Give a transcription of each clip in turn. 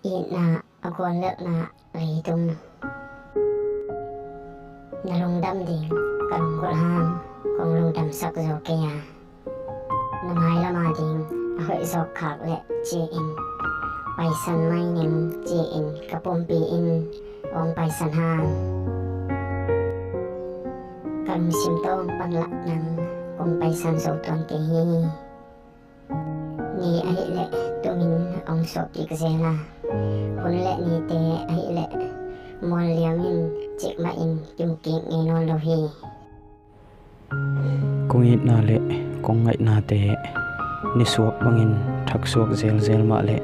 ina akon lek na ritum nalung dam ding kalung gulhang kong lung dam sak zo kaya namai lama ding ahoy zo khak le chi in paisan mai nim chi in kapompi in ong paisan hang kalung simtong panlak nang ong paisan zo ton ke hi ni ai le tumin ong so ki kzela hun le ni te ai le mol liamin chik ma in kim ki ngai non lo hi kung it na le kung ngai na te ni suak bangin thak suak zel zel ma le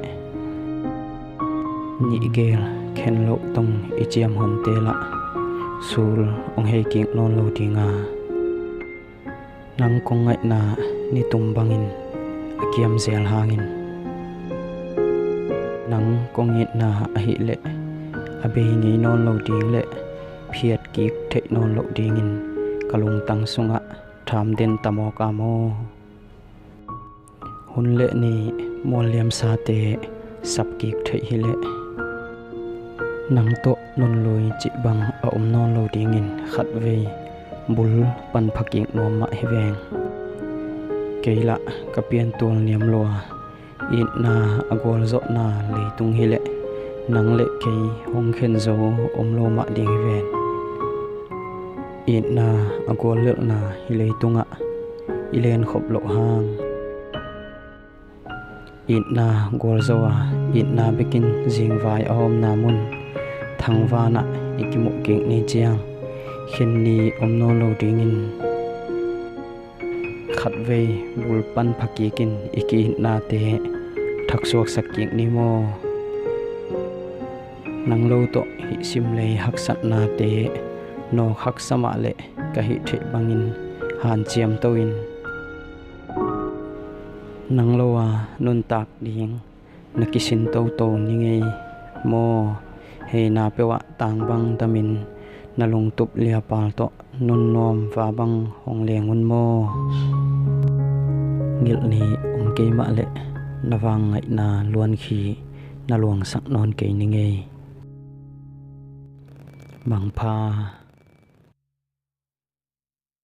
ni gel khen lo tong ichiam hon te la sul ong he king non lo dinga nang kung ngai na ni tum bangin akiam zel hangin nang kung it na a hi le abe ngi non lo ding le phiat ki the non lo dingin kalung tang sunga tham den tamo ka mo hun le ni moliam sa te sap ki the hi le nang to non loi chi bang a non lo dingin khat ve bul pan phaking no ma heweng keila kapian tul niam lo in na agol zo na le tung hi le nang le ke hong khen zo lo ma ding ven in na agol le na hi le tunga ilen khop lo hang in na gol zo in na bekin jing vai om na mun thang va na ikimu king ni chiang khen ni no lo ding in khat ve bul pan phaki kin iki na te thak suak saking ni mo nang lo to hi sim le hak sat na te no hak sama le ka hi the bangin han chiam to in nang lo nun tak ding nakisin to to ni nge mo he na pewa tang bang tamin nalung tup lia pal to nun nom va bang hong lengun mo ngil ni ke ma le nawang ngai na luan khi na luang sak non ke ni nge bang pha